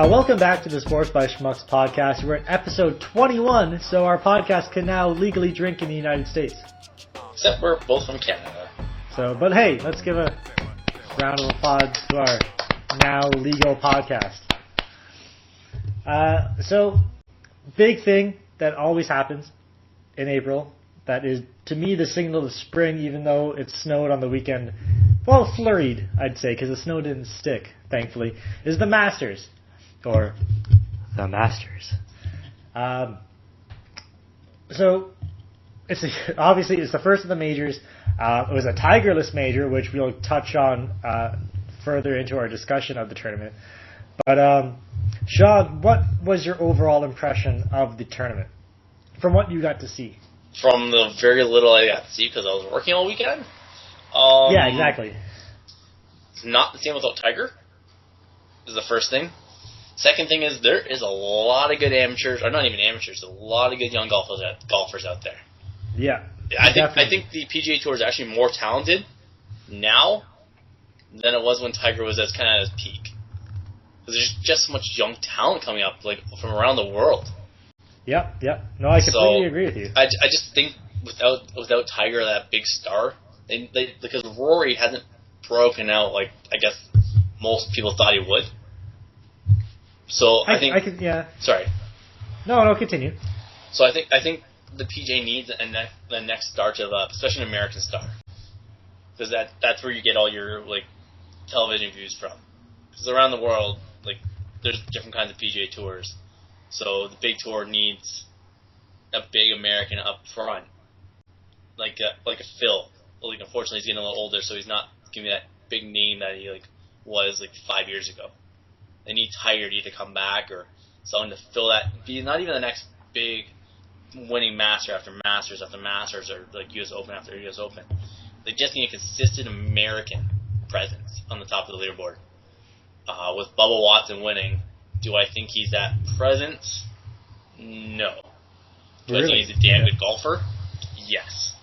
Welcome back to the Sports by Schmucks podcast. We're at episode 21, so our podcast can now legally drink in the United States. Except we're both from Canada. But hey, let's give a round of applause to our now legal podcast. Big thing that always happens in April, that is, to me, the signal of spring, even though it snowed on the weekend. Well, flurried, I'd say, because the snow didn't stick, thankfully, is the Masters. Or the Masters. Obviously it's the first of the majors. It was a Tigerless major, which we'll touch on further into our discussion of the tournament. But Sean, what was your overall impression of the tournament from what you got to see? From the very little I got to see, because I was working all weekend. Yeah, exactly. It's not the same without Tiger, is the first thing. Second thing is there is a lot of good amateurs, or not even amateurs, a lot of good young golfers out there. Yeah, I think the PGA Tour is actually more talented now than it was when Tiger was at kind of his peak. Because there's just so much young talent coming up, like from around the world. Yep. No, I completely agree with you. I just think without Tiger, that big star, because Rory hasn't broken out like I guess most people thought he would. So I think Sorry. No, continue. So I think the PGA needs the next star to develop, especially an American star, because that's where you get all your like television views from. Because around the world, like there's different kinds of PGA tours, so the big tour needs a big American up front, like a Phil. Like unfortunately he's getting a little older, so he's not giving me that big name that he was 5 years ago. They need Tiger to either come back or someone to fill that. Be not even the next big winning master after Masters after Masters or like U.S. Open after U.S. Open. They just need a consistent American presence on the top of the leaderboard. With Bubba Watson winning, do I think he's that presence? No. Do I think he's a damn good golfer? Yes.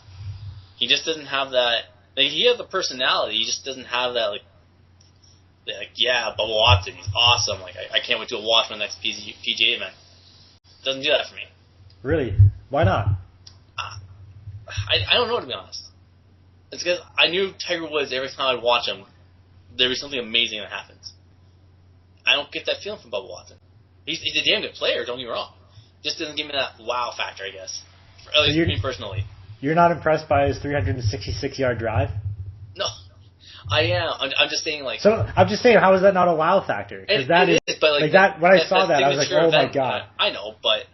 He just doesn't have that. Like, he has the personality. He just doesn't have that yeah, Bubba Watson, he's awesome. I can't wait to watch my next PGA event. Doesn't do that for me. Really? Why not? I don't know, to be honest. It's because I knew Tiger Woods, every time I'd watch him, there was something amazing that happens. I don't get that feeling from Bubba Watson. He's a damn good player, don't get me wrong. Just doesn't give me that wow factor, I guess. At least for me personally. You're not impressed by his 366-yard drive? No. I am. I'm just saying, So I'm just saying, how is that not a wow factor? Because that is, but that. When I saw that, I was like, oh my god. I know, but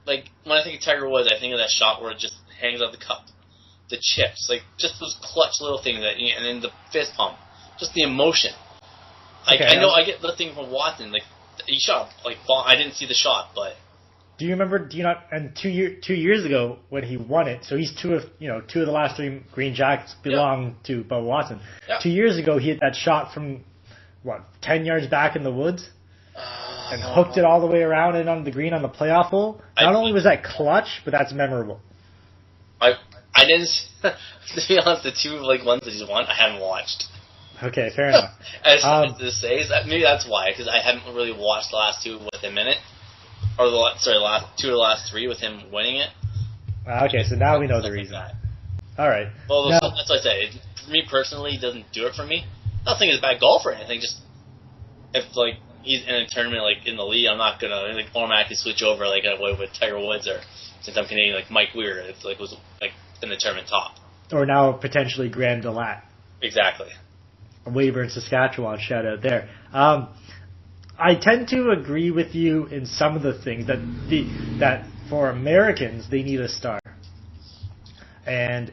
when I think of Tiger Woods, I think of that shot where it just hangs out the cup, the chips, just those clutch little things and then the fist pump, just the emotion. I know I get the thing from Watson, he shot ball. I didn't see the shot, but. Do you not? And 2 years ago when he won it, so he's two of the last three green jackets belong to Bubba Watson. Yeah. 2 years ago he hit that shot from 10 yards back in the woods, and hooked it all the way around and on the green on the playoff hole. Not only was that clutch, but that's memorable. I didn't. To be honest, the two ones that he's won, I haven't watched. Okay, fair enough. To say is that maybe that's why, because I haven't really watched the last two with him in it. Or last two of the last three with him winning it. Okay, so now we know the reason. All right. Well, that's what I say. For me personally, he doesn't do it for me. Not saying he's a bad golfer or anything. Just if he's in a tournament in the league, I'm not gonna automatically switch over like with Tiger Woods, or since I'm Canadian Mike Weir, it's was in the tournament top. Or now potentially Graham DeLatte. Exactly. Weyburn, Saskatchewan. Shout out there. I tend to agree with you in some of the things that for Americans they need a star. And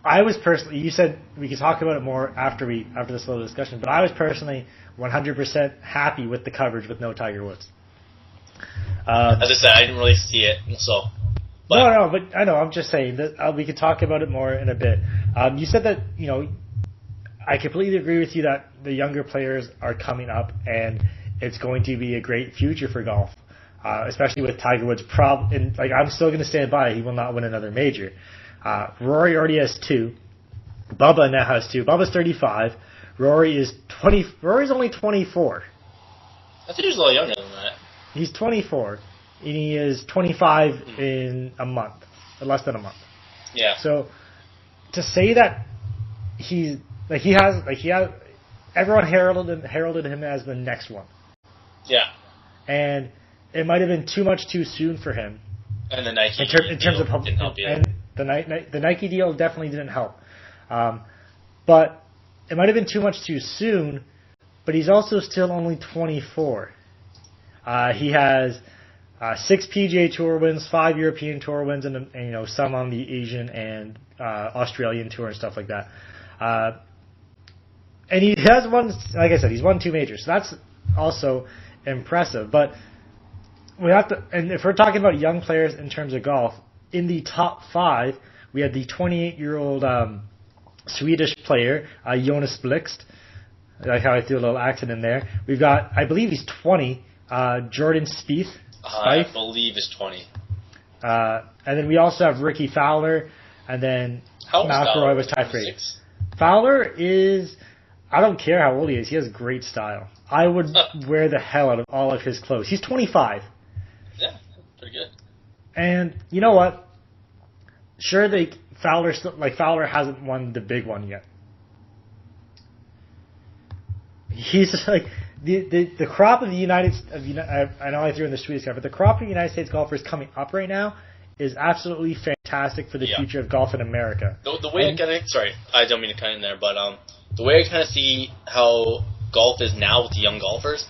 I was personally, you said we could talk about it more after this little discussion, but I was personally 100% happy with the coverage with no Tiger Woods. As I said, I didn't really see it, so. No, but I know. I'm just saying that we could talk about it more in a bit. You said that I completely agree with you that the younger players are coming up and it's going to be a great future for golf, especially with Tiger Woods. I'm still going to stand by. He will not win another major. Rory already has 2. Bubba now has 2. Bubba's 35. Rory is 20. Rory's only 24. I think he was a little younger than that. He's 24, and he is 25 in a month, less than a month. Yeah. So to say that everyone heralded him as the next one. Yeah. And it might have been too much too soon for him. And the Nike in terms of didn't help either. And the Nike deal definitely didn't help. But it might have been too much too soon. But he's also still only 24. He has 6 PGA Tour wins, 5 European Tour wins, and some on the Asian and Australian Tour and stuff like that. And he has won, like I said, he's won 2 majors. So that's also impressive. But we have to, and if we're talking about young players in terms of golf, in the top 5, we have the 28-year-old Swedish player, Jonas Blixt. I like how I threw a little accent in there. We've got, I believe he's 20, Jordan Spieth. I believe is 20. And then we also have Ricky Fowler, and then McIlroy was tied for 8. Fowler is, I don't care how old he is, he has great style. I would wear the hell out of all of his clothes. He's 25. Yeah, pretty good. And you know what? Sure, Fowler hasn't won the big one yet. He's like the crop of the I know I threw in the Swedish guy, but the crop of the United States golfers coming up right now is absolutely fantastic for the future of golf in America. The way sorry, I don't mean to cut in there, but the way I kind of see how golf is now with the young golfers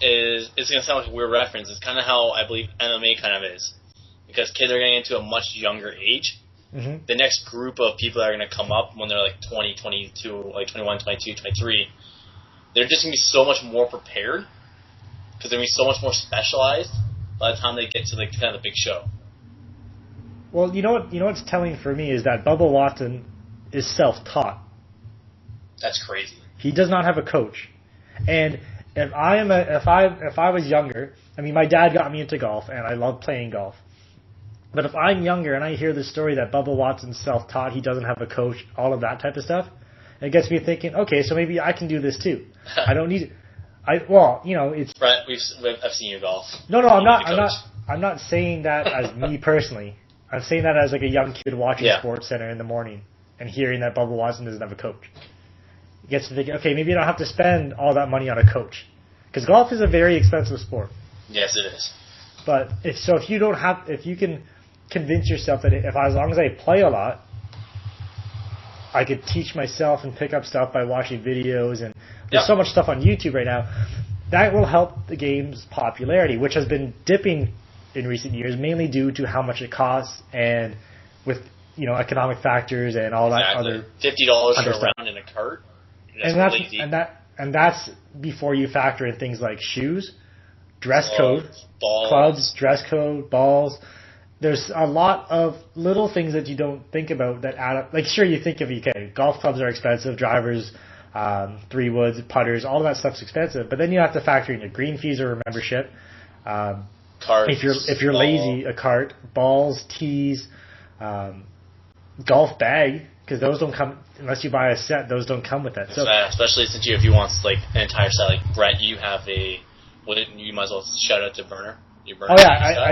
is, it's going to sound like a weird reference, it's kind of how I believe MMA kind of is. Because kids are getting into a much younger age. Mm-hmm. The next group of people that are going to come up when they're like 20, 22, like 21, 22, 23, they're just going to be so much more prepared because they're going to be so much more specialized by the time they get to the kind of the big show. Well, you know what's telling for me is that Bubba Watson is self-taught. That's crazy. He does not have a coach. And if I was younger, I mean, my dad got me into golf, and I love playing golf. But if I'm younger and I hear the story that Bubba Watson's self-taught, he doesn't have a coach, all of that type of stuff, it gets me thinking, okay, so maybe I can do this too. I don't need it. It's Brett, I've seen you golf. No, I'm not saying that as me personally. I'm saying that as like a young kid watching SportsCenter in the morning and hearing that Bubba Watson doesn't have a coach. It gets me thinking, okay, maybe I don't have to spend all that money on a coach. Because golf is a very expensive sport. Yes, it is. But if you can convince yourself that as long as I play a lot, I could teach myself and pick up stuff by watching videos, and there's so much stuff on YouTube right now, that will help the game's popularity, which has been dipping in recent years, mainly due to how much it costs and with economic factors and all that other $50 for a round in a cart. And that's before you factor in things like shoes, dress code, clubs, dress code, balls. There's a lot of little things that you don't think about that add up. Like, sure, you think of, golf clubs are expensive, drivers, 3 woods, putters, all of that stuff's expensive. But then you have to factor in your green fees or membership. Carts, if you're lazy, a cart, balls, tees, golf bag, because those don't come unless you buy a set. Those don't come with that. So especially since if you want like an entire set, like Brett, you have you might as well shout out to Burner. Oh yeah,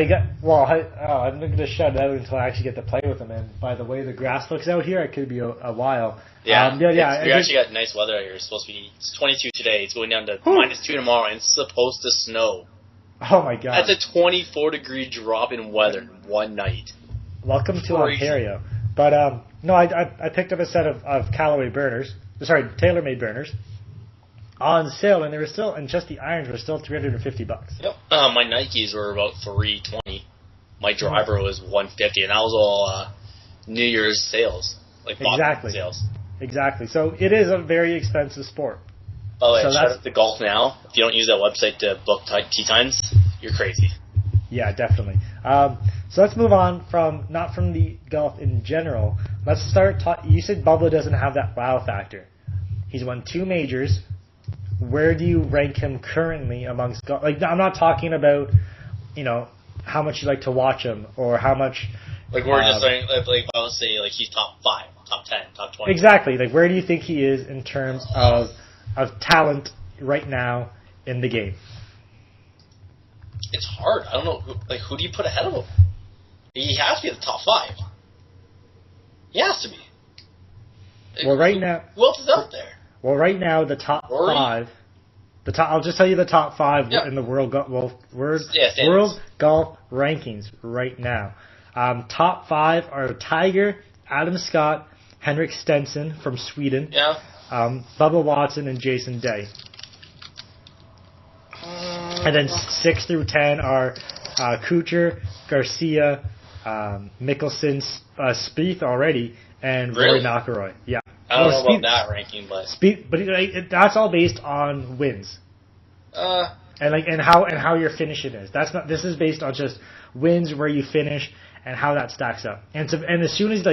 I'm not going to shut it out until I actually get to play with them. And by the way the grass looks out here, it could be a while. Yeah, we actually got nice weather out here. It's supposed to be 22 today. It's going down to -2 tomorrow, and it's supposed to snow. Oh my god! That's a 24-degree drop in weather in one night. Welcome to Ontario. But no, I picked up a set of Callaway burners. Sorry, TaylorMade burners. On sale, and they were still, and just the irons were still $350. Yep. My Nikes were about $320. My driver was $150, and that was all New Year's sales, like sales. Exactly. So it is a very expensive sport. By the way, shout out to Golf Now. If you don't use that website to book tee times, you're crazy. Yeah, definitely. So let's move on not from the golf in general. Let's start. You said Bubba doesn't have that wow factor. He's won 2 majors. Where do you rank him currently amongst golf? Like, I'm not talking about, how much you like to watch him or how much. Like, we're just saying, like I would say, like he's top 5, top 10, top 20. Exactly. Like, where do you think he is in terms of talent right now in the game? It's hard. I don't know. Who do you put ahead of him? He has to be in the top 5. He has to be. Well, right now... Who else is out there? Well, right now, the top Rory? 5... I'll just tell you the top 5 in the world golf rankings right now. Top 5 are Tiger, Adam Scott, Henrik Stenson from Sweden, Bubba Watson, and Jason Day. And then 6 through 10 are Kuchar, Garcia, Mickelson, Spieth already, and Rory McIlroy. Yeah. I don't know about that ranking, but that's all based on wins. And how your finishing is. This is based on just wins, where you finish, and how that stacks up. And as soon as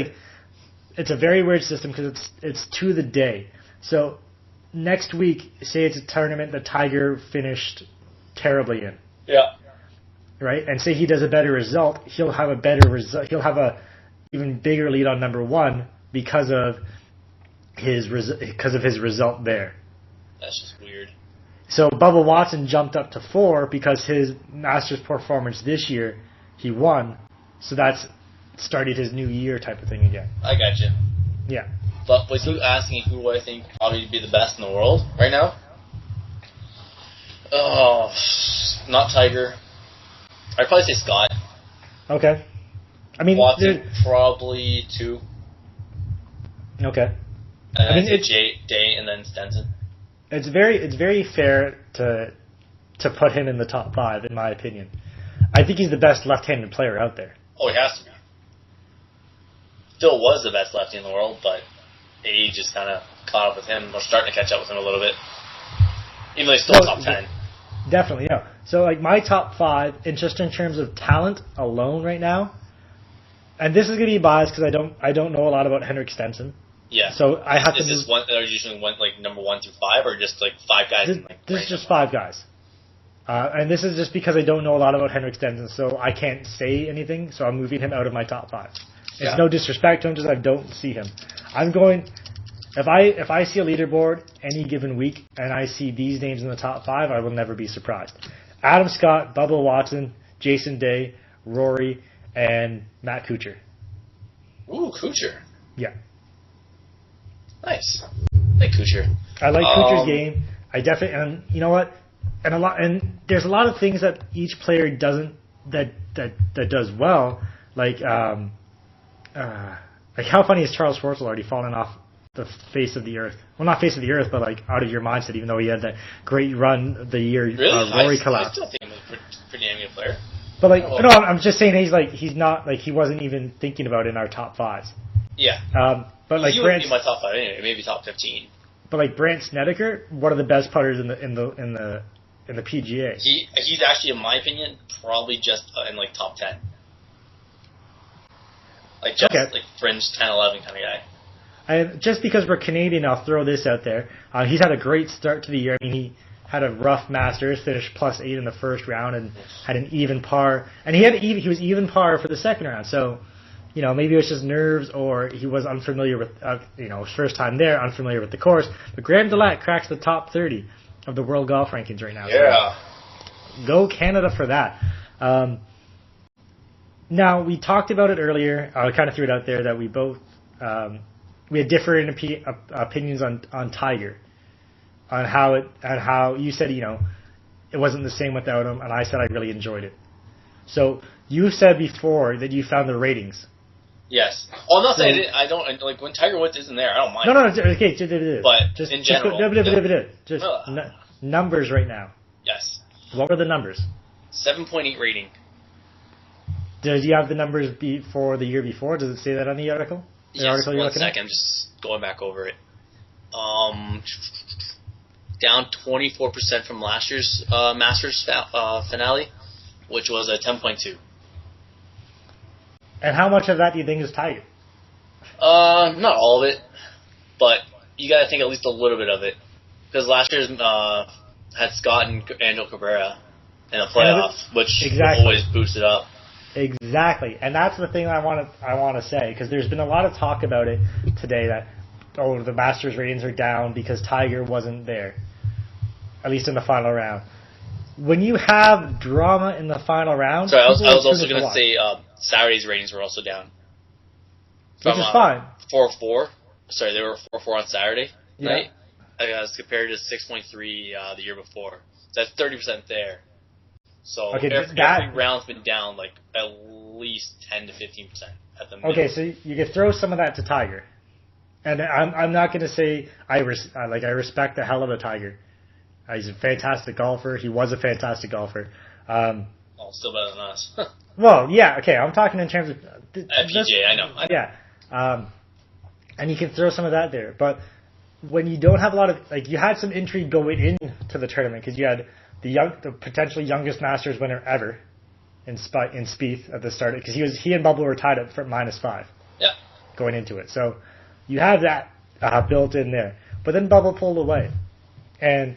it's a very weird system because it's to the day. So next week, say it's a tournament that Tiger finished terribly in. Yeah. Right, and say he does a better result, he'll have a better result. He'll have a even bigger lead on number 1 because of his result there. That's just weird. So Bubba Watson jumped up to 4 because his Masters performance this year, he won. So that's started his new year type of thing again. I got you. Yeah. But was you asking who I think probably would be the best in the world right now? Oh, not Tiger. I'd probably say Scott. Okay. I mean, Watson probably 2. Okay. And it's Day and then Stenson. It's very fair to put him in the top 5 in my opinion. I think he's the best left-handed player out there. Oh, he has to be. Still was the best lefty in the world, but age just kind of caught up with him. We're starting to catch up with him a little bit. Even though he's still top 10. Definitely, yeah. So my top 5, and just in terms of talent alone right now, and this is going to be biased because I don't know a lot about Henrik Stenson. Yeah. So I have Is this one? Are you usually number 1 through 5, or just 5 guys? This is just 5 guys, and this is just because I don't know a lot about Henrik Stenson, so I can't say anything. So I'm moving him out of my top 5. It's no disrespect to him, just I don't see him. I'm going. If I see a leaderboard any given week and I see these names in the top 5, I will never be surprised. Adam Scott, Bubba Watson, Jason Day, Rory, and Matt Kuchar. Ooh, Kuchar. Yeah. Nice. I like Kuchar. I like Kuchar's game. I definitely, and you know what? And there's a lot of things that each player doesn't that does well. Like how funny is Charles Schwartz already fallen off the face of the earth? Well, not face of the earth, but out of your mindset. Even though he had that great run the year Rory collapsed. I still think he was a pretty damn good player. But no, I'm just saying he's not he wasn't even thinking about it in our top 5s. Yeah. But he wouldn't be my top 5 anyway. Maybe top 15. But Brandt Snedeker, one of the best putters in the PGA. He's actually, in my opinion, probably just in top 10. Fringe 10, 11 kind of guy. And just because we're Canadian, I'll throw this out there. He's had a great start to the year. I mean, he had a rough Masters, finished +8 in the first round, and had an even par. And he was even par for the second round. So, maybe it was just nerves, or he was unfamiliar with, his first time there, unfamiliar with the course. But Graham DeLatte cracks the top 30 of the world golf rankings right now. Yeah. So go Canada for that. Now, we talked about it earlier. I kind of threw it out there that we both we had differing opinions on Tiger, on how you said it wasn't the same without him, and I said I really enjoyed it. So you said before that you found the ratings. Yes. Oh, I'm not saying I don't like when Tiger Woods isn't there. I don't mind. No. Okay, but just in general, numbers right now. Yes. What were the numbers? 7.8 rating. Do you have the numbers for the year before? Does it say that on the article? Yes, one second. I'm just going back over it. Down 24% from last year's Masters finale, which was a 10.2. And how much of that do you think is Tiger? Not all of it, but you got to think at least a little bit of it, because last year's had Scott and Angel Cabrera in a playoff, which always boosts it up. Exactly, and that's the thing I want to say, because there's been a lot of talk about it today that the Masters ratings are down because Tiger wasn't there, at least in the final round. when you have drama in the final round, so I was also going to say Saturday's ratings were also down. Which is fine. 4-4. Sorry, they were 4-4 on Saturday night. Yeah. As compared to 6.3 the year before. So that's 30% there. So okay, every round's been down like at least 10 to 15% at the minimum. Okay, so you could throw some of that to Tiger. And I'm not going to say I respect the hell out of Tiger. He's a fantastic golfer. He was a fantastic golfer. Still better than us. Well, yeah, okay. I'm talking in terms of PGA. I know. Yeah, and you can throw some of that there. But when you don't have a lot of you had some intrigue going into the tournament because you had the potentially youngest Masters winner ever in Spieth at the start because he and Bubba were tied up for -5. Yeah. Going into it, so you have that built in there. But then Bubba pulled away, and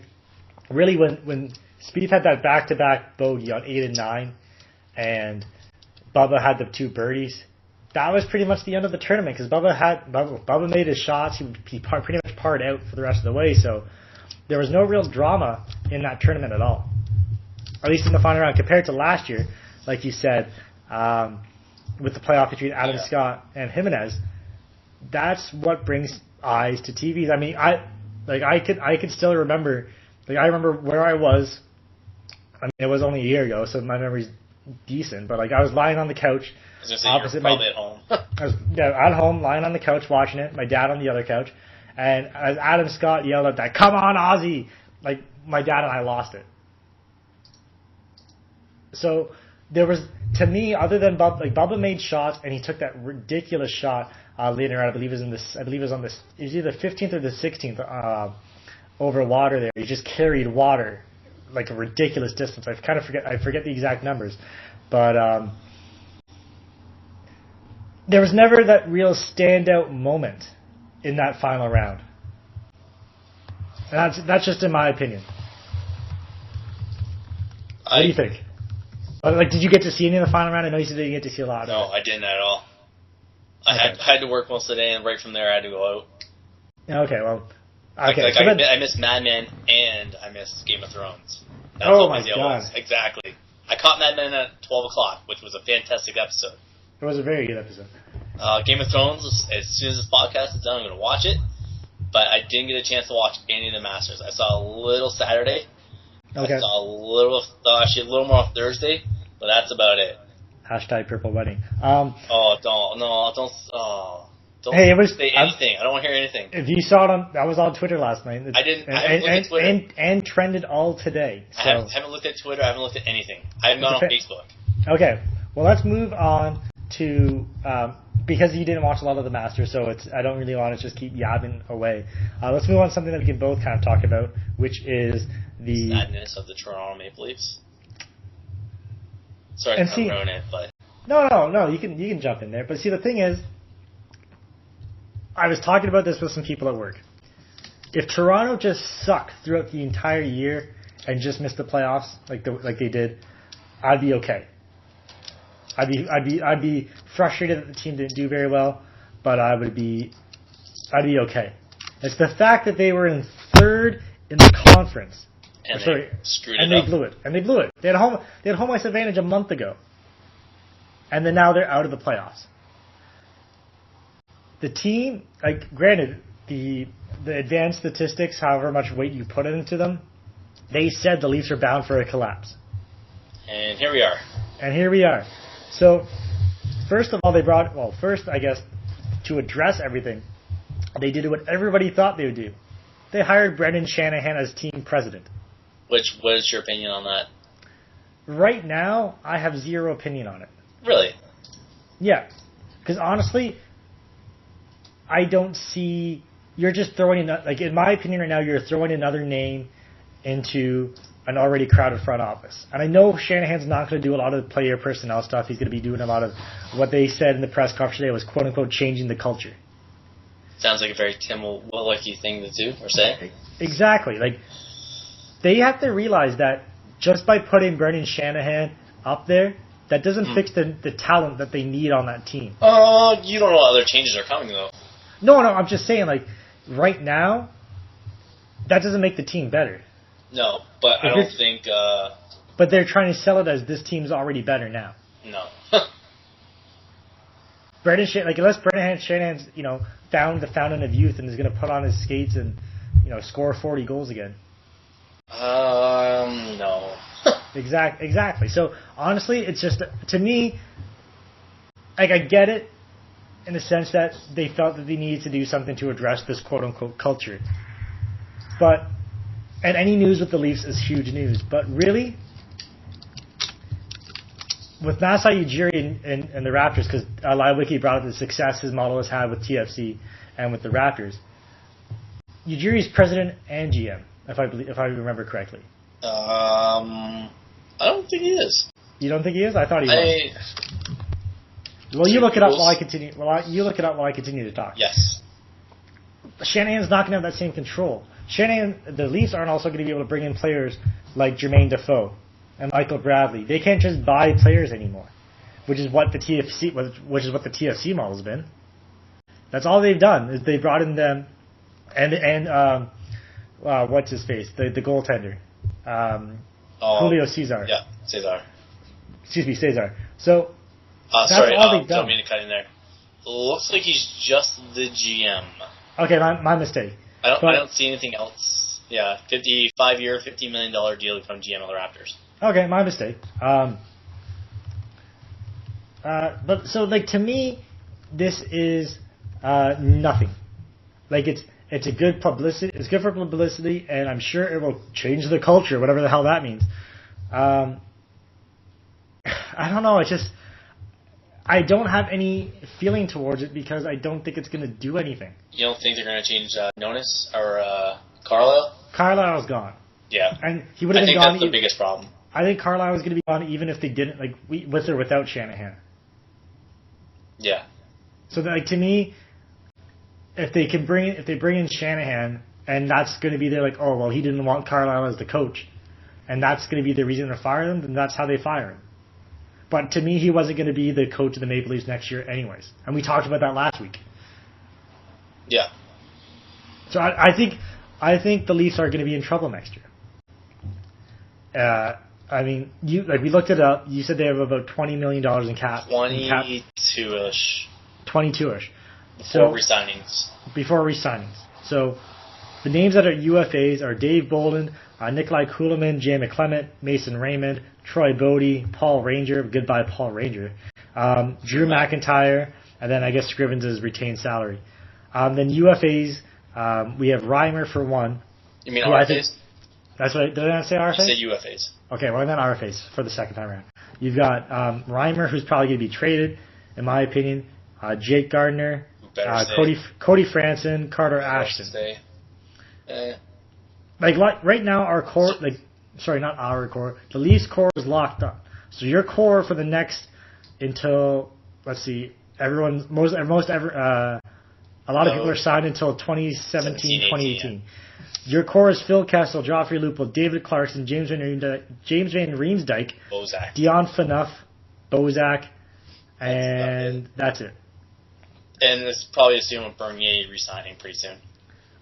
really when Spieth had that back-to-back bogey on 8 and 9, and Bubba had the 2 birdies, that was pretty much the end of the tournament because Bubba made his shots. He pretty much parred out for the rest of the way, so there was no real drama in that tournament at all, at least in the final round compared to last year, like you said, with the playoff between Adam Scott and Jimenez. That's what brings eyes to TVs. I mean, I could still remember. I remember where I was. I mean, it was only a year ago, so my memory's decent. But I was lying on the couch opposite probably at home. I was at home, lying on the couch watching it. My dad on the other couch, and as Adam Scott yelled at that, "Come on, Aussie!" My dad and I lost it. So there was, to me, other than Bubba made shots, and he took that ridiculous shot later on. I believe it was on this. It was either 15th or the 16th over water. There, he just carried water like a ridiculous distance. I forget the exact numbers, but there was never that real standout moment in that final round. And that's just in my opinion. What do you think? Did you get to see any of the final round? I know you said that you get to see a lot. No, I didn't at all. I had to work most of the day, and right from there I had to go out. Okay, well, okay. I missed Mad Men and I missed Game of Thrones. That's my God! Exactly. I caught Mad Men at 12 o'clock, which was a fantastic episode. It was a very good episode. Game of Thrones. As soon as this podcast is done, I'm going to watch it. But I didn't get a chance to watch any of the Masters. I saw a little Saturday. Okay. I saw a little more on Thursday, but that's about it. # Purple Wedding. Don't Hey, it was say anything. I don't want to hear anything. If you saw it I was on Twitter last night. I haven't looked at Twitter. And trended all today. So. I haven't looked at Twitter. I haven't looked at anything. I haven't gone on Facebook. Okay. Well, let's move on to because you didn't watch a lot of the Masters, so I don't really want to just keep yabbing away. Let's move on to something that we can both kind of talk about, which is the sadness of the Toronto Maple Leafs. Sorry to ruin it, but no, you can jump in there. But see, the thing is, I was talking about this with some people at work. If Toronto just sucked throughout the entire year and just missed the playoffs like they did, I'd be okay. I'd be frustrated that the team didn't do very well, but I'd be okay. It's the fact that they were in third in the conference. And they blew it. They had home ice advantage a month ago. And then now they're out of the playoffs. The team, granted, the advanced statistics, however much weight you put into them, they said the Leafs are bound for a collapse. And here we are. So, first of all, I guess, to address everything, they did what everybody thought they would do. They hired Brendan Shanahan as team president. What is your opinion on that? Right now, I have zero opinion on it. Really? Yeah. Because honestly, I don't see... You're just throwing in... in my opinion right now, you're throwing another name into an already crowded front office. And I know Shanahan's not going to do a lot of the player personnel stuff. He's going to be doing a lot of what they said in the press conference today was quote-unquote changing the culture. Sounds like a very Tim Willicke thing to do or say. Exactly. They have to realize that just by putting Brendan Shanahan up there, that doesn't fix the talent that they need on that team. You don't know what other changes are coming, though. No, I'm just saying, right now, that doesn't make the team better. No, but I don't think. But they're trying to sell it as this team's already better now. No. Unless Brendan Shanahan's found the fountain of youth and is going to put on his skates and score 40 goals again. No. Exactly. So honestly, it's just to me, like I get it in the sense that they felt that they needed to do something to address this quote unquote culture. And any news with the Leafs is huge news. But really, with Masai Ujiri and the Raptors, because Liwicki brought up the success his model has had with TFC and with the Raptors. Ujiri's president and GM, if I remember correctly. I don't think he is. You don't think he is? I thought he was. Well, you look it up while I continue. You look it up while I continue to talk. Yes. Shanahan's not going to have that same control. The Leafs aren't also going to be able to bring in players like Jermaine Defoe and Michael Bradley. They can't just buy players anymore, which is what the TFC model's been. That's all they've done is they brought in them and what's his face, the goaltender, Julio Cesar. Yeah, Cesar. Excuse me, Cesar. So that's sorry, all they've done. Don't mean to cut in there. Looks like he's just the GM. Okay, my mistake. I don't see anything else. Yeah, 55-year, $50 million deal to become GM of the Raptors. Okay, my mistake. But so to me, this is nothing. It's a good publicity. It's good for publicity, and I'm sure it will change the culture, whatever the hell that means. I don't know. It's just I don't have any feeling towards it because I don't think it's going to do anything. You don't think they're going to change Nonis or Carlisle? Carlisle's gone. Yeah, and he would have been gone. I think that's the biggest problem. I think Carlisle was going to be gone even if they didn't with or without Shanahan. Yeah. So to me, if they bring in Shanahan and that's going to be he didn't want Carlisle as the coach, and that's going to be the reason to fire him, then that's how they fire him. But to me, he wasn't going to be the coach of the Maple Leafs next year anyways, and we talked about that last week. Yeah. So I think the Leafs are going to be in trouble next year. We looked it up. You said they have about $20 million in cap. 22-ish. 22-ish. Before re-signings. So the names that are UFAs are Dave Bolden, Nikolai Kulemin, Jay McClement, Mason Raymond, Troy Bodie, Paul Ranger, goodbye Paul Ranger, Drew McIntyre, and then I guess Scrivens' retained salary. Then UFAs, we have Reimer for one. You mean RFAs? That's what did I not say RFAs? I said UFAs. Okay, well I meant RFAs for the second time around. You've got Reimer, who's probably going to be traded, in my opinion. Jake Gardner, Cody Franson, Carter Ashton. Right now, our core, not our core, the Leafs core is locked up. So your core for the next until a lot of people are signed until 2017, 2018. Yeah. Your core is Phil Kessel, Joffrey Lupul, David Clarkson, James Van Riemsdyk, Bozak. Dion Phaneuf, Bozak, and that's it. And it's probably assuming Bernier resigning pretty soon.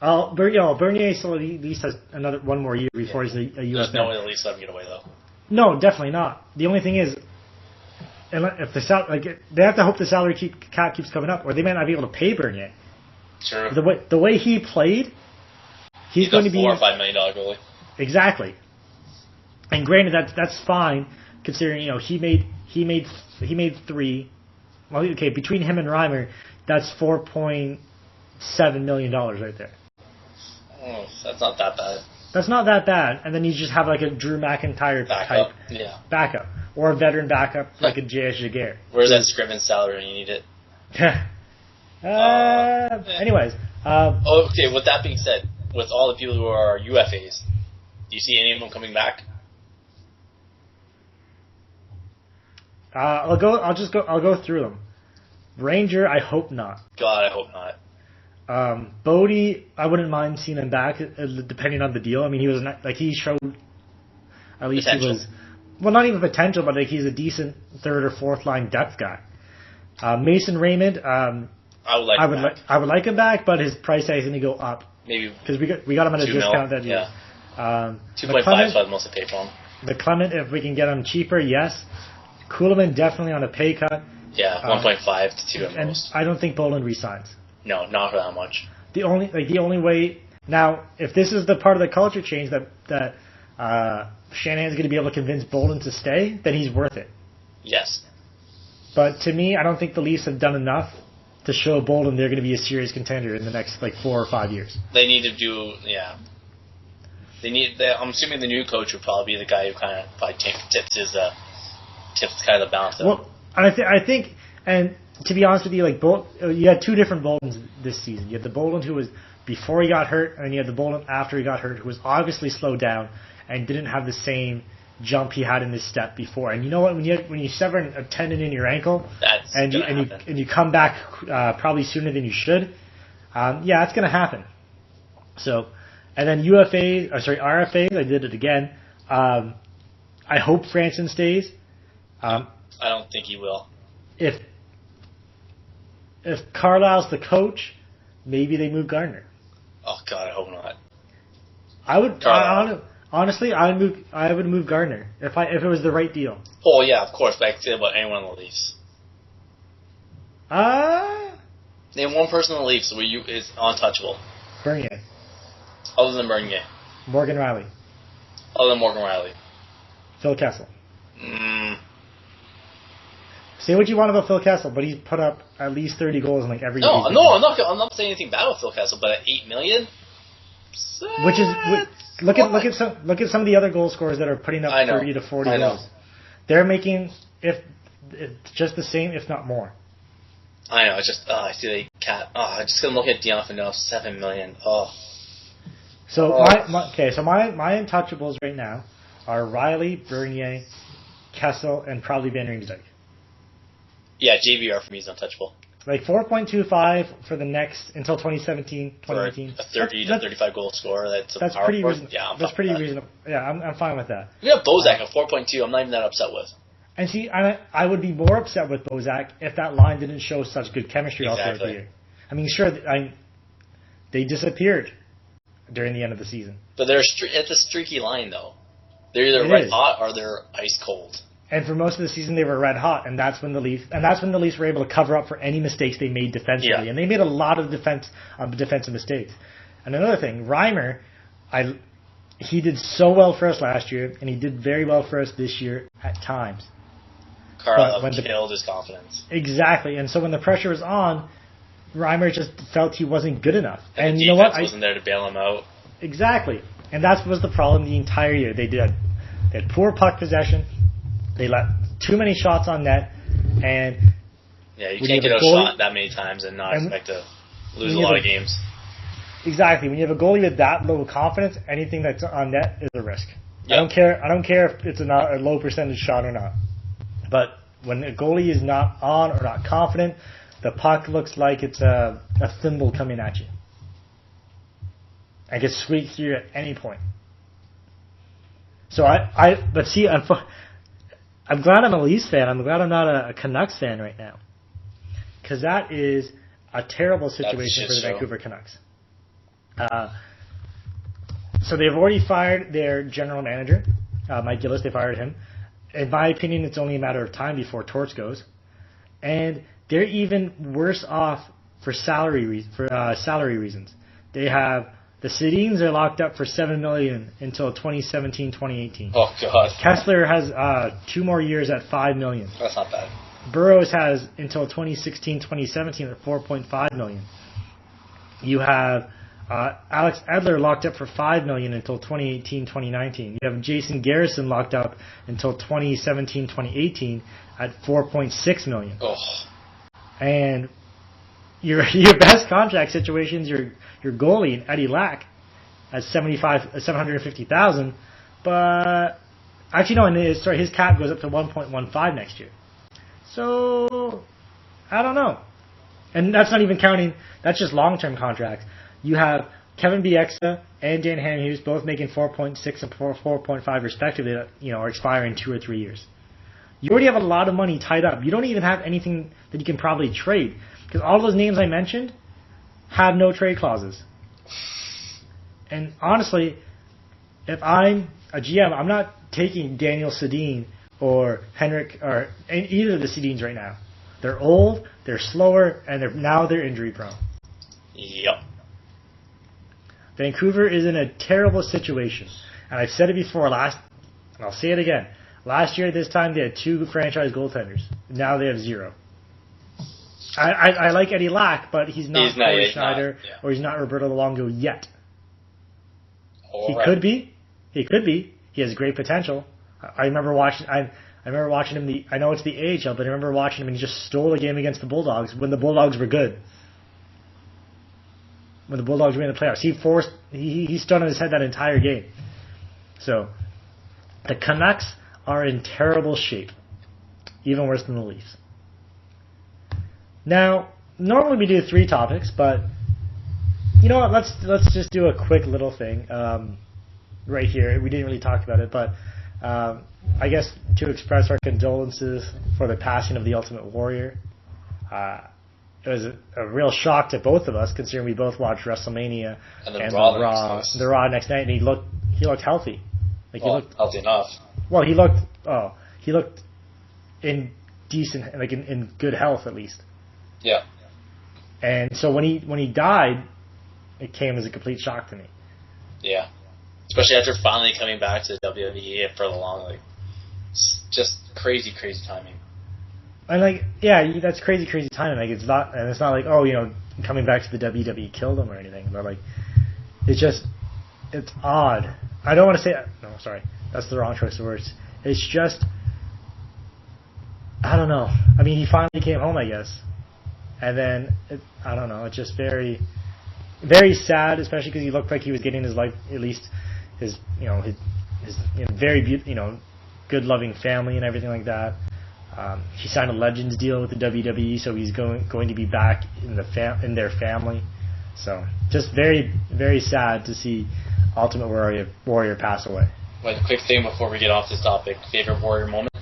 Bernier still at least has one more year before he's a UFA. There's no way the Leafs let him get away though. No, definitely not. The only thing is, if they have to hope the salary cap keeps coming up, or they might not be able to pay Bernier. True. The way he played, he's going to be $4 or $5 million goalie. Exactly. And granted, that's fine considering he made three. Well, okay, between him and Reimer, that's $4.7 million right there. Oh, that's not that bad. That's not that bad. And then you just have a Drew McIntyre type backup. Or a veteran backup like a J.S. Jaguar. Where's that Scrivens salary when you need it? Anyways. Okay, with that being said, with all the people who are UFAs, do you see any of them coming back? I'll go through them. Ranger, I hope not. God, I hope not. Bodie, I wouldn't mind seeing him back, depending on the deal. I mean, he showed at least potential. He was, well, not even potential, but he's a decent third or fourth line depth guy. Mason Raymond, I would like him back, but his price tag is going to go up. Maybe because we got him at a discount that year. 2.5 is what most they pay for him. The Clement, if we can get him cheaper, yes. Kuhlman definitely on a pay cut. Yeah, 1.5 to 2 at and most. I don't think Bolin resigns. No, not for that much. The only way now, if this is the part of the culture change that Shanahan's going to be able to convince Bolin to stay, then he's worth it. Yes. But to me, I don't think the Leafs have done enough to show Bolin they're going to be a serious contender in the next 4 or 5 years. They need to do, yeah. I'm assuming the new coach would probably be the guy who kind of probably tips kind of the balance. Well, I think, and to be honest with you, you had two different Bolins this season. You had the Bolin who was before he got hurt, and you had the Bolin after he got hurt, who was obviously slowed down and didn't have the same jump he had in his step before. And you know what? When you sever a tendon in your ankle, and you come back probably sooner than you should, that's going to happen. So, and then RFAs, I did it again. I hope Franson stays. I don't think he will. If Carlisle's the coach, maybe they move Gardner. Oh God, I hope not. I would honestly, I would move Gardner if it was the right deal. Oh yeah, of course. But I could say about anyone on the Leafs. Name one person on the Leafs where is untouchable. Bernier. Other than Bernier. Morgan Riley. Other than Morgan Riley. Phil Kessel. Say what you want about Phil Kessel, but he's put up at least 30 goals in every year. No, I'm not saying anything bad about Phil Kessel, but at $8 million, look at some of the other goal scorers that are putting up 30 to 40 goals. They're making if just the same, if not more. I know. It's just I see the cat. I just gonna look at Dion Phaneuf, $7 million. So my untouchables right now are Riley, Bernier, Kessel, and probably Van Riemsdyk. Yeah, JVR for me is untouchable. 4.25 for the next until 2017, 2018. For a 30 to 35 goal scorer. That's pretty reasonable. Yeah, that's pretty reasonable. Yeah, I'm fine with that. We have Bozak at 4.2. I'm not even that upset with. And see, I would be more upset with Bozak if that line didn't show such good chemistry all throughout the year. I mean, sure, they disappeared during the end of the season. But it's a streaky line, though. They're either red hot or they're ice cold. And for most of the season, they were red hot, and that's when the Leafs were able to cover up for any mistakes they made defensively, and they made a lot of defensive mistakes. And another thing, Reimer, he did so well for us last year, and he did very well for us this year at times. Carl killed his confidence. Exactly, and so when the pressure was on, Reimer just felt he wasn't good enough. And you know what? Wasn't there to bail him out. Exactly, and that was the problem the entire year. They had poor puck possession. They let too many shots on net, and you can't get a shot that many times and not expect to lose a lot of games. Exactly. When you have a goalie with that low confidence, anything that's on net is a risk. Yep. I don't care if it's a low percentage shot or not. But when a goalie is not on or not confident, the puck looks like it's a thimble coming at you. I can squeak through at any point. So I'm glad I'm a Leafs fan. I'm glad I'm not a Canucks fan right now. Because that is a terrible situation for the Vancouver Canucks. So they've already fired their general manager, Mike Gillis. They fired him. In my opinion, it's only a matter of time before Torts goes. And they're even worse off for salary reasons. They have the Sedins are locked up for $7 million until 2017-2018. Oh God! Kessler has 2 more years at $5 million. That's not bad. Burroughs has until 2016-2017 at $4.5 million. You have Alex Edler locked up for $5 million until 2018-2019. You have Jason Garrison locked up until 2017-2018 at $4.6 million. Oh. And your best contract situation is your goalie, Eddie Lack, at $750,000. But actually, no, his cap goes up to $1.15 next year. So I don't know. And that's not even counting. That's just long-term contracts. You have Kevin Bieksa and Dan Hamhuis both making 4.6 and 4.5 respectively that are expiring 2 or 3 years. You already have a lot of money tied up. You don't even have anything that you can probably trade because all those names I mentioned have no trade clauses. And honestly, if I'm a GM, I'm not taking Daniel Sedin or Henrik or either of the Sedins right now. They're old, they're slower, and they're injury prone. Yep. Vancouver is in a terrible situation. And I've said it before and I'll say it again. Last year at this time, they had 2 franchise goaltenders. Now they have 0. I like Eddie Lack, but he's not Corey Schneider or he's not Roberto Luongo yet. He could be. He has great potential. I remember watching him. I know it's the AHL, but I remember watching him and he just stole a game against the Bulldogs when the Bulldogs were good. When the Bulldogs were in the playoffs, he stood on his head that entire game. So the Canucks are in terrible shape, even worse than the Leafs. Now, normally we do 3 topics, but you know what? Let's just do a quick little thing right here. We didn't really talk about it, but I guess to express our condolences for the passing of the Ultimate Warrior. It was a real shock to both of us, considering we both watched WrestleMania and the Raw next night, and he looked healthy. He looked healthy enough. Well, he looked in decent, in good health at least. Yeah. And so when he died, it came as a complete shock to me. Yeah. Especially after finally coming back to the WWE for the long, just crazy timing. And that's crazy timing. It's not like, coming back to the WWE killed him or anything, but it's odd. I don't want to say no, sorry, that's the wrong choice of words. It's just, I don't know. I mean, he finally came home, I guess, and then I don't know. It's just very, very sad, especially because he looked like he was getting his life, at least his very good loving family and everything like that. He signed a Legends deal with the WWE, so he's going to be back in their family. So just very, very sad to see Ultimate Warrior pass away. One quick thing before we get off this topic: favorite Warrior moment?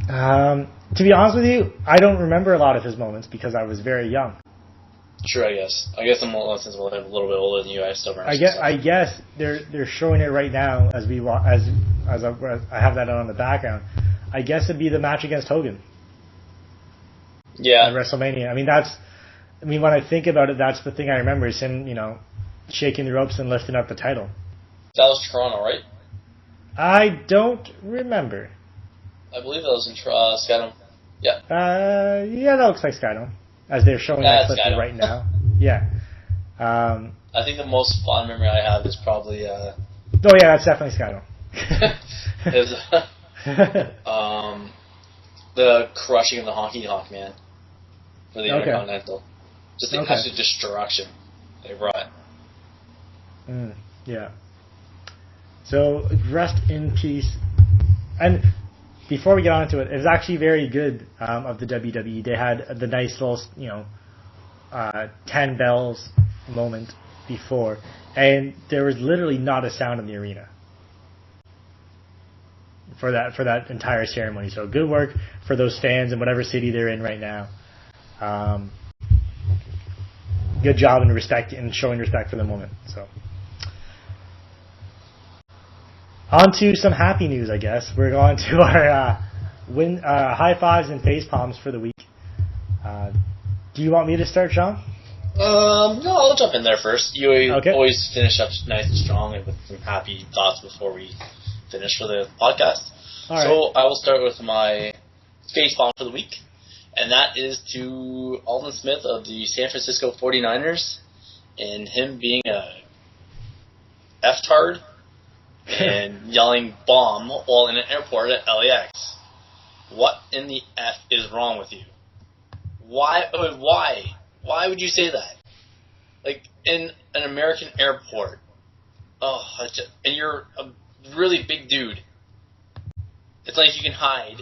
To be honest with you, I don't remember a lot of his moments because I was very young. Sure, I guess since I'm a little bit older than you, I still remember. I guess they're showing it right now as I have that on the background. I guess it'd be the match against Hogan. Yeah. At WrestleMania. When I think about it, that's the thing I remember is him, shaking the ropes and lifting up the title. That was Toronto, right? I don't remember. I believe that was in Skydome. Yeah. Yeah, that looks like Skydome, as they're showing that clip right now. Yeah. I think the most fond memory I have is probably. Oh yeah, that's definitely Skydome. is the crushing of the Honky Tonk Man for the Intercontinental. Just the absolute destruction they brought. Yeah. So rest in peace. And before we get on into it, it was actually very good of the WWE. They had the nice little, 10 bells moment before, and there was literally not a sound in the arena for that entire ceremony. So good work for those fans in whatever city they're in right now. Good job in showing respect for the moment. So on to some happy news, I guess. We're going to our high fives and face palms for the week. Do you want me to start, Sean? No, I'll jump in there first. You always finish up nice and strong and with some happy thoughts before we finish for the podcast. All right. So I will start with my face palm for the week, and that is to Aldon Smith of the San Francisco 49ers, and him being a F-tard and yelling bomb while in an airport at LAX. What in the F is wrong with you? Why would you say that? Like, in an American airport. And you're a really big dude. It's like you can hide.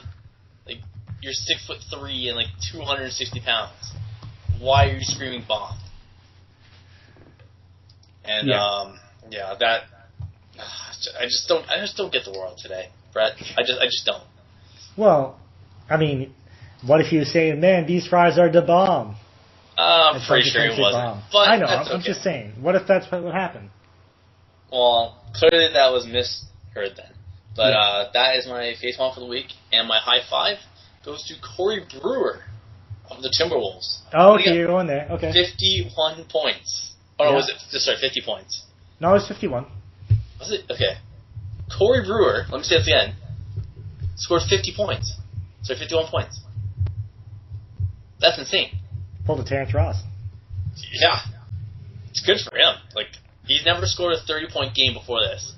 Like, you're 6'3" and 260 pounds. Why are you screaming bomb? And that I just don't get the world today, Brett. I just don't. Well, what if you were saying, man, these fries are the bomb? I'm pretty sure it wasn't. But I know. I'm just saying. What if that's what happened? Well, clearly that was misheard then. But that is my facepalm for the week, and my high five goes to Corey Brewer of the Timberwolves. Oh, okay, you're going there. Okay. 51 points. Oh, no, was it? Sorry, 50 points. No, it was 51. Was it? Okay. Corey Brewer, let me say this again, scored 50 points. Sorry, 51 points. That's insane. Pulled a Terrence Ross. Yeah. It's good for him. Like, he's never scored a 30-point game before this.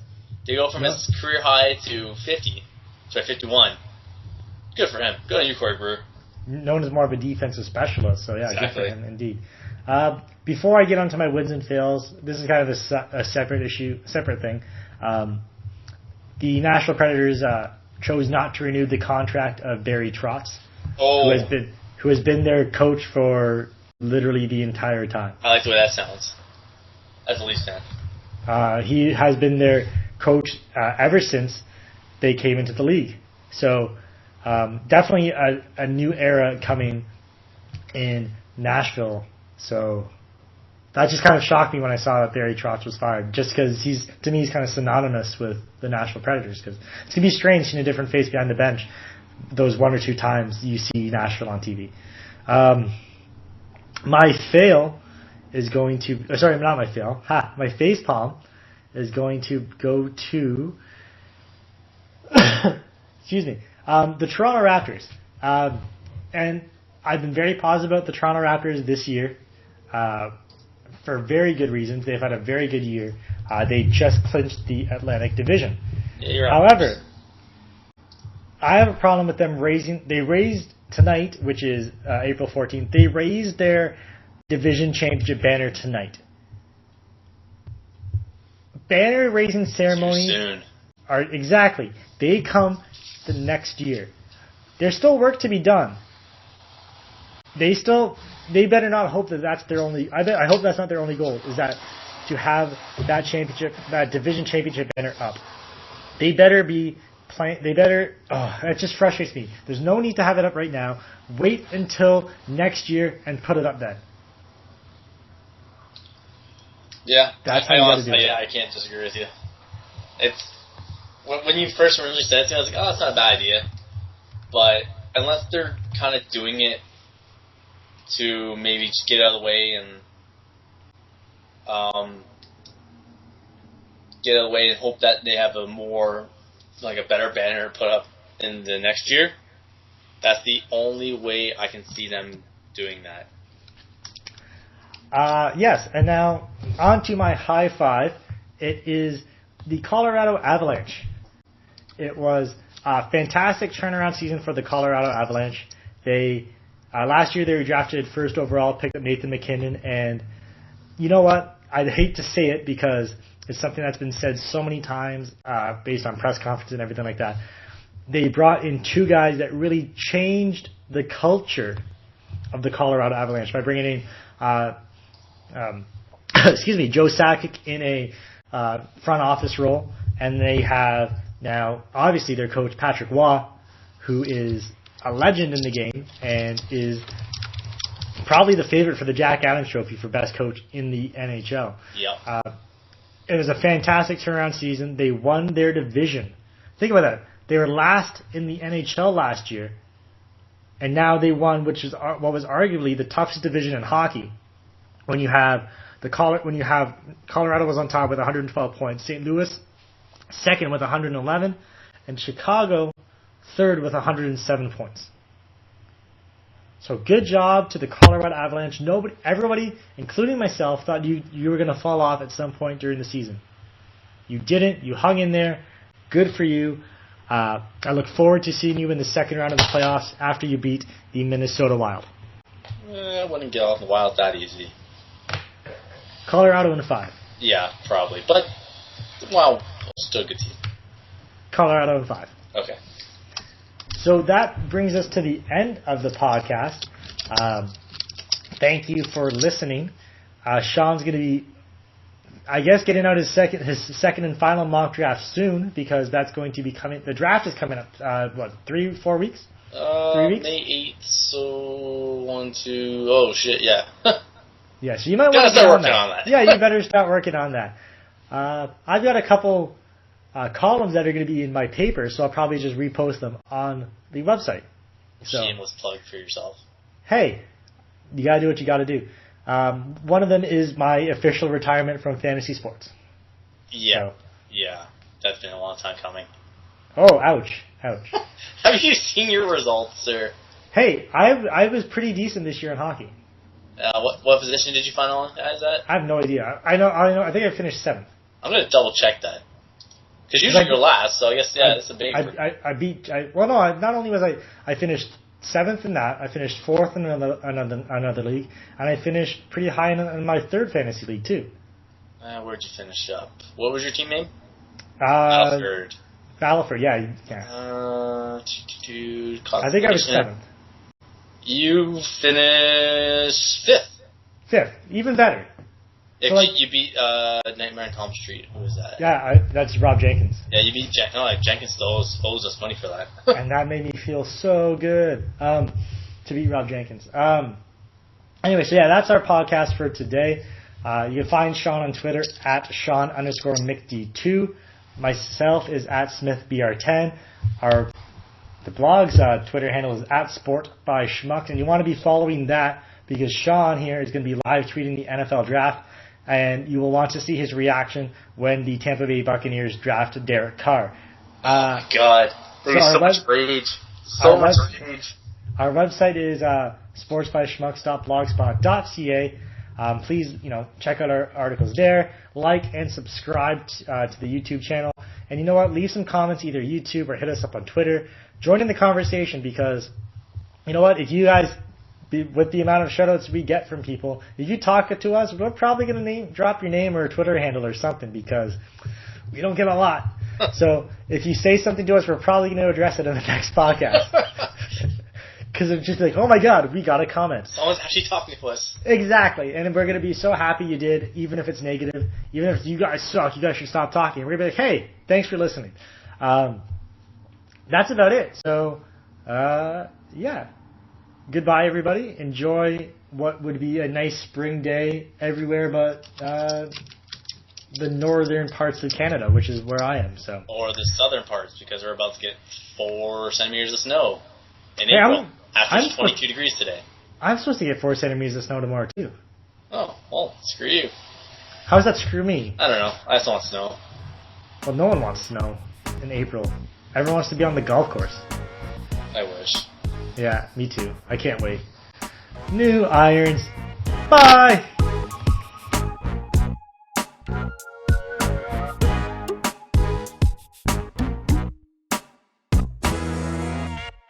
They go from his career high to 51. Good for him. Good on you, Corey Brewer. Known as more of a defensive specialist, so yeah, Exactly. Good for him indeed. Before I get onto my wins and fails, this is kind of a separate thing. The Nashville Predators chose not to renew the contract of Barry Trotz, who has been their coach for literally the entire time. I like the way that sounds. As a Leafs fan. He has been their coach ever since they came into the league. So definitely a new era coming in Nashville. So that just kind of shocked me when I saw that Barry Trotz was fired, just because he's kind of synonymous with the Nashville Predators. Because it's going to be strange seeing a different face behind the bench those one or two times you see Nashville on TV. My fail is going to... sorry, not my fail. My facepalm is going to go to... excuse me. The Toronto Raptors. And I've been very positive about the Toronto Raptors this year for very good reasons. They've had a very good year. They just clinched the Atlantic Division. Yeah, you're right. However, I have a problem with them They raised tonight, which is April 14th. They raised their division championship banner tonight. Banner raising ceremonies are exactly. They come the next year. There's still work to be done. They better not hope that's their only. I hope that's not their only goal. Is that to have that division championship banner up? They better be playing. It just frustrates me. There's no need to have it up right now. Wait until next year and put it up then. Yeah, that's how you got to do it. Yeah, I can't disagree with you. It's when you first originally said it to me, I was like, oh, that's not a bad idea. But unless they're kind of doing it to maybe just get out of the way and hope that they have a better banner put up in the next year, that's the only way I can see them doing that. Yes, and now on to my high five. It is the Colorado Avalanche. It was a fantastic turnaround season for the Colorado Avalanche. They last year they were drafted first overall, picked up Nathan McKinnon, and you know what? I'd hate to say it because it's something that's been said so many times based on press conferences and everything like that. They brought in two guys that really changed the culture of the Colorado Avalanche by bringing in Joe Sakic in a front office role, and they have now obviously their coach Patrick Waugh, who is a legend in the game and is probably the favorite for the Jack Adams Trophy for best coach in the NHL. Yeah. It was a fantastic turnaround season. They won their division. Think about that. They were last in the NHL last year, and now they won, which is what was arguably the toughest division in hockey. When you have Colorado was on top with 112 points, St. Louis second with 111, and Chicago third with 107 points. So good job to the Colorado Avalanche. Everybody, including myself, thought you were going to fall off at some point during the season. You didn't. You hung in there. Good for you. I look forward to seeing you in the second round of the playoffs after you beat the Minnesota Wild. I wouldn't get off the Wild that easy. Colorado in 5. Yeah, probably. But the Wild still a good team. Colorado in 5. Okay. So that brings us to the end of the podcast. Thank you for listening. Sean's going to be, I guess, getting out his second and final mock draft soon, because that's going to be coming. The draft is coming up. 3-4 weeks? 3 weeks. May 8th. So 1, 2. Oh shit! Yeah. Yeah. So you might want to start working on that. Yeah, you better start working on that. I've got a couple columns that are going to be in my paper, so I'll probably just repost them on the website. So, shameless plug for yourself. Hey, you got to do what you got to do. One of them is my official retirement from fantasy sports. Yeah, yeah, that's been a long time coming. Oh, ouch. Have you seen your results, sir? Hey, I was pretty decent this year in hockey. What position did you finalize at? I have no idea. I know. I think I finished 7th. I'm gonna double check that. Because usually you're last, so I guess that's a big. Not only was I finished 7th in that, I finished 4th in another league, and I finished pretty high in my 3rd fantasy league too. Where'd you finish up? What was your team name? Battleford, yeah. I think I was 7th. You finished 5th. 5th, even better. If so you beat Nightmare on Elm Street, who was that? Yeah, that's Rob Jenkins. Yeah, you beat Jenkins still owes us money for that. And that made me feel so good to beat Rob Jenkins. Anyway, so yeah, that's our podcast for today. You can find Sean on Twitter at Sean_McD2. Myself is at SmithBR10. The blog's Twitter handle is at SportBySchmucks, and you want to be following that because Sean here is going to be live tweeting the NFL draft, and you will want to see his reaction when the Tampa Bay Buccaneers draft Derek Carr. Oh my God! There's so much rage. So much rage. Our website is sportsbyschmucks.blogspot.ca. Please, check out our articles there. Like and subscribe to the YouTube channel. And you know what? Leave some comments, either YouTube or hit us up on Twitter. Join in the conversation because, you know what? If you guys, with the amount of shoutouts we get from people, if you talk to us, we're probably going to drop your name or Twitter handle or something because we don't get a lot. So if you say something to us, we're probably going to address it in the next podcast. Because it's just like, oh my God, we got a comment. Someone's actually talking to us. Exactly. And we're going to be so happy you did, even if it's negative. Even if you guys suck, you guys should stop talking. We're going to be like, hey, thanks for listening. That's about it. So, yeah. Goodbye, everybody. Enjoy what would be a nice spring day everywhere but the northern parts of Canada, which is where I am. So. Or the southern parts, because we're about to get 4 centimeters of snow in April. After 22 degrees today. I'm supposed to get 4 centimeters of snow tomorrow, too. Oh, well, screw you. How does that screw me? I don't know. I just want snow. Well, no one wants snow in April. Everyone wants to be on the golf course. I wish. Yeah, me too. I can't wait. New irons. Bye!